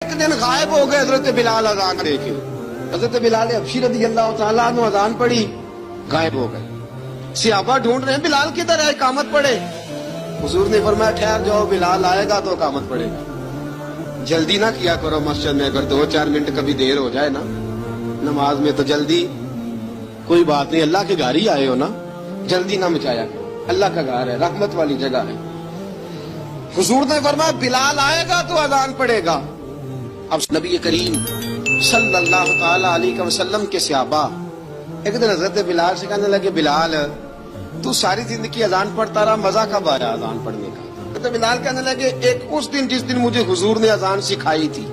ایک دن غائب ہو گئے حضرت بلال اذان دے کے. حضرت بلال حبشی رضی اللہ تعالیٰ عنہ اذان پڑھی, غائب ہو گئے. صحابہ ڈھونڈ رہے ہیں بلال کدھر ہے, اقامت پڑھے. حضور نے فرمایا ٹھہر جاؤ, بلال آئے گا تو اقامت پڑھے گا. جلدی نہ کیا کرو مسجد میں, اگر 2-4 منٹ کبھی دیر ہو جائے نا نماز میں تو جلدی کوئی بات نہیں, اللہ کے گھر ہی آئے ہو نا, جلدی نہ مچایا کرو. اللہ کا گھر ہے, رحمت والی جگہ ہے. حضور نے فرمایا بلال آئے گا تو اذان پڑھے گا. اب نبی کریم صلی اللہ تعالی علیہ وسلم کے صحابہ ایک دن حضرت بلال سے کہنے لگے, بلال تو ساری زندگی اذان پڑھتا رہا, مزہ کب آیا اذان پڑھنے کا؟ حضرت بلال کہنے لگے, ایک اس دن جس دن مجھے حضور نے اذان سکھائی تھی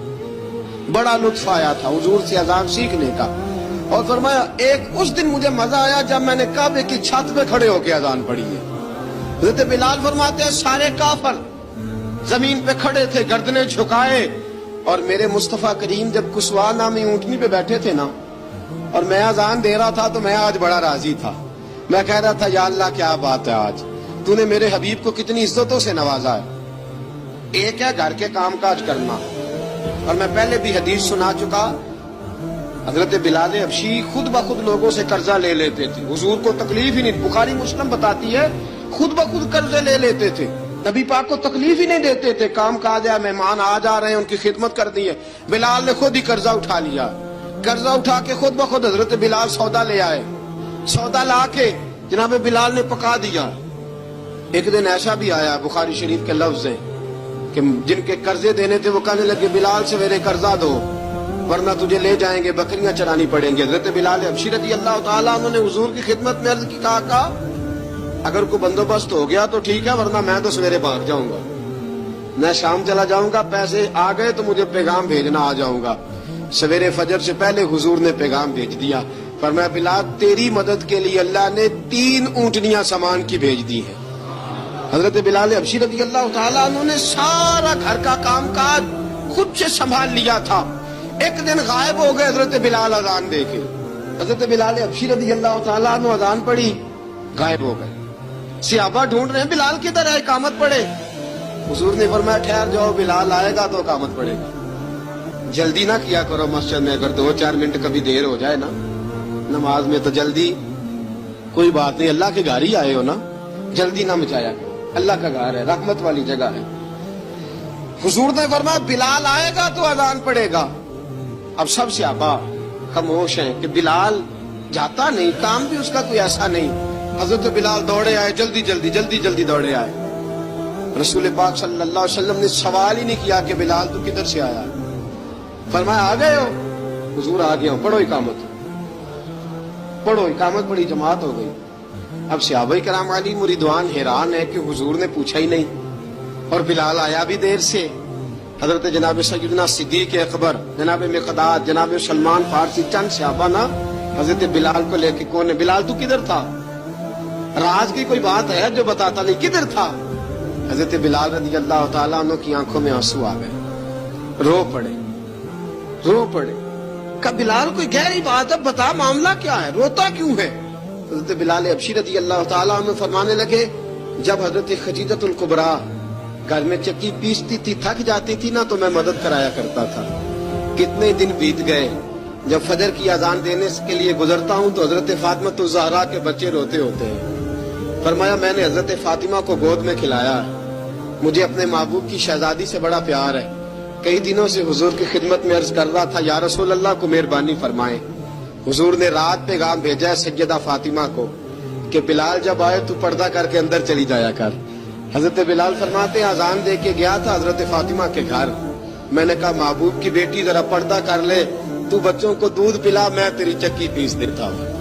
بڑا لطف آیا تھا حضور سے اذان سیکھنے کا. اور فرمایا ایک اس دن مجھے مزہ آیا جب میں نے کعبے کی چھت پہ کھڑے ہو کے اذان پڑھی ہے. حضرت بلال فرماتے ہیں سارے کافر زمین پہ کھڑے تھے گردنیں جھکائے, اور میرے مصطفیٰ کریم جب کسوا نامی اونٹنی پہ بیٹھے تھے نا اور میں اذان دے رہا تھا تو میں آج بڑا راضی تھا. میں کہہ رہا تھا یا اللہ کیا بات ہے, آج تو نے میرے حبیب کو کتنی عزتوں سے نوازا ہے. ایک ہے گھر کے کام کاج کرنا, اور میں پہلے بھی حدیث سنا چکا, حضرت بلال حبشی خود بخود لوگوں سے قرضہ لے لیتے تھے, حضور کو تکلیف ہی نہیں. بخاری مسلم بتاتی ہے خود بخود قرضے لے لیتے تھے, نبی پاک کو تکلیف ہی نہیں دیتے تھے. کام کاج ہے, مہمان آ جا رہے ہیں, ان کی خدمت کر دی ہے. بلال نے خود ہی قرضہ اٹھا لیا, قرضہ اٹھا کے خود بخود حضرت بلال سودا لے آئے, سودا لا کے جناب بلال نے پکا دیا. ایک دن ایسا بھی آیا بخاری شریف کے لفظ ہیں کہ جن کے قرضے دینے تھے وہ کہنے لگے بلال سے میرے قرضہ دو ورنہ تجھے لے جائیں گے, بکریاں چرانی پڑیں گے. حضرت بلال حبشی رضی اللہ تعالیٰ انہوں نے حضور کی خدمت میں عرض کی, کہا اگر کوئی بندوبست ہو گیا تو ٹھیک ہے, ورنہ میں تو سویرے بھاگ جاؤں گا, میں شام چلا جاؤں گا, پیسے آ گئے تو مجھے پیغام بھیجنا آ جاؤں گا. سویرے فجر سے پہلے حضور نے پیغام بھیج دیا. فرمایا بلال تیری مدد کے لیے اللہ نے 3 اونٹنیاں سامان کی بھیج دی ہیں. حضرت بلال حبشی رضی اللہ تعالیٰ عنہ نے سارا گھر کا کام کاج خود سے سنبھال لیا تھا. ایک دن غائب ہو گئے حضرت بلال اذان دے کے. حضرت بلال حبشی رضی اللہ تعالیٰ عنہ اذان پڑھی, غائب ہو گئے. صحابہ ڈھونڈ رہے ہیں بلال کدھر ہے, اقامت پڑھے. حضور نے فرمایا ٹھہر جاؤ, بلال آئے گا تو اقامت پڑھے گا. جلدی نہ کیا کرو مسجد میں, اگر 2-4 منٹ کبھی دیر ہو جائے نا نماز میں تو جلدی کوئی بات نہیں, اللہ کے گھر ہی آئے ہو نا, جلدی نہ مچایا کرو. اللہ کا گھر ہے, رحمت والی جگہ ہے. حضور نے فرمایا بلال آئے گا تو اذان پڑھے گا. اب سب صحابہ خاموش ہیں کہ بلال جاتا نہیں, کام بھی اس کا کوئی ایسا نہیں. حضرت بلال دوڑے آئے, جلدی دوڑے آئے. رسول پاک صلی اللہ علیہ وسلم نے سوال ہی نہیں کیا کہ بلال تو کدھر سے آیا, فرمایا آ گئے ہو. حضور آ گیا ہوں, پڑھو اقامت پڑھی, جماعت ہو گئی. اب صحابہ کرام علی مریدوان حیران ہے کہ حضور نے پوچھا ہی نہیں اور بلال آیا بھی دیر سے. حضرت جناب سیدنا صدیق اکبر, جناب مقداد, جناب سلمان فارسی, چند صحابہ نا حضرت بلال کو لے کے, کون ہے بلال تو کدھر تھا, راز کی کوئی بات ہے جو بتاتا نہیں, کدھر تھا. حضرت بلال رضی اللہ تعالیٰ عنہ کی آنکھوں میں آنسو آ گئے, رو پڑے. کہ بلال کوئی گہری بات ہے, بتا معاملہ کیا ہے, روتا کیوں ہے. حضرت بلال حبشی رضی اللہ تعالیٰ عنہ فرمانے لگے, جب حضرت خدیجہ الکبریٰ گھر میں چکی پیستی تھی, تھک جاتی تھی نا تو میں مدد کرایا کرتا تھا. کتنے دن بیت گئے, جب فجر کی اذان دینے کے لیے گزرتا ہوں تو حضرت فاطمہ الزہرا کے بچے روتے ہوتے ہیں. فرمایا میں نے حضرت فاطمہ کو گود میں کھلایا, مجھے اپنے محبوب کی شہزادی سے بڑا پیار ہے. کئی دنوں سے حضور کی خدمت میں عرض کر رہا تھا یا رسول اللہ کو مہربانی فرمائیں. حضور نے رات پیغام بھیجا ہے سیدہ فاطمہ کو کہ بلال جب آئے تو پردہ کر کے اندر چلی جایا کر. حضرت بلال فرماتے ہیں اذان دے کے گیا تھا حضرت فاطمہ کے گھر, میں نے کہا محبوب کی بیٹی ذرا پردہ کر لے, تو بچوں کو دودھ پلا, میں تیری چکی پیس دیتا ہوں.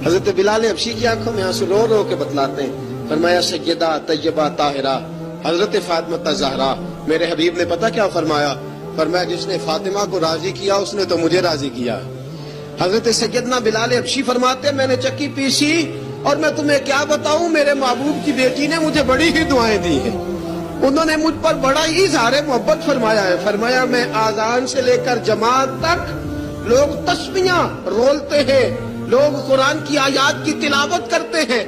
حضرت بلال حبشی کی آنکھوں میں آنسو رو کے بتلاتے ہیں. فرمایا سیدہ طیبہ طاہرہ حضرت فاطمہ الزہرا, میرے حبیب نے پتہ کیا فرمایا, فرمایا جس نے فاطمہ کو راضی کیا اس نے تو مجھے راضی کیا. حضرت سیدنا بلال حبشی فرماتے ہیں میں نے چکی پیسی اور میں تمہیں کیا بتاؤں, میرے محبوب کی بیٹی نے مجھے بڑی ہی دعائیں دی ہیں, انہوں نے مجھ پر بڑا ہی اظہار محبت فرمایا ہے. فرمایا میں آذان سے لے کر جماعت تک لوگ تسبیحاں رولتے ہیں, لوگ قرآن کی آیات کی تلاوت کرتے ہیں,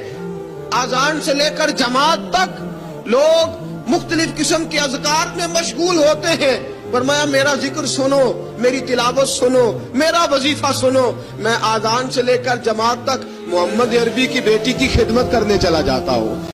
آذان سے لے کر جماعت تک لوگ مختلف قسم کے اذکار میں مشغول ہوتے ہیں. فرمایا میرا ذکر سنو، میری تلاوت سنو، میرا وظیفہ سنو، میں آذان سے لے کر جماعت تک محمد عربی کی بیٹی کی خدمت کرنے چلا جاتا ہوں.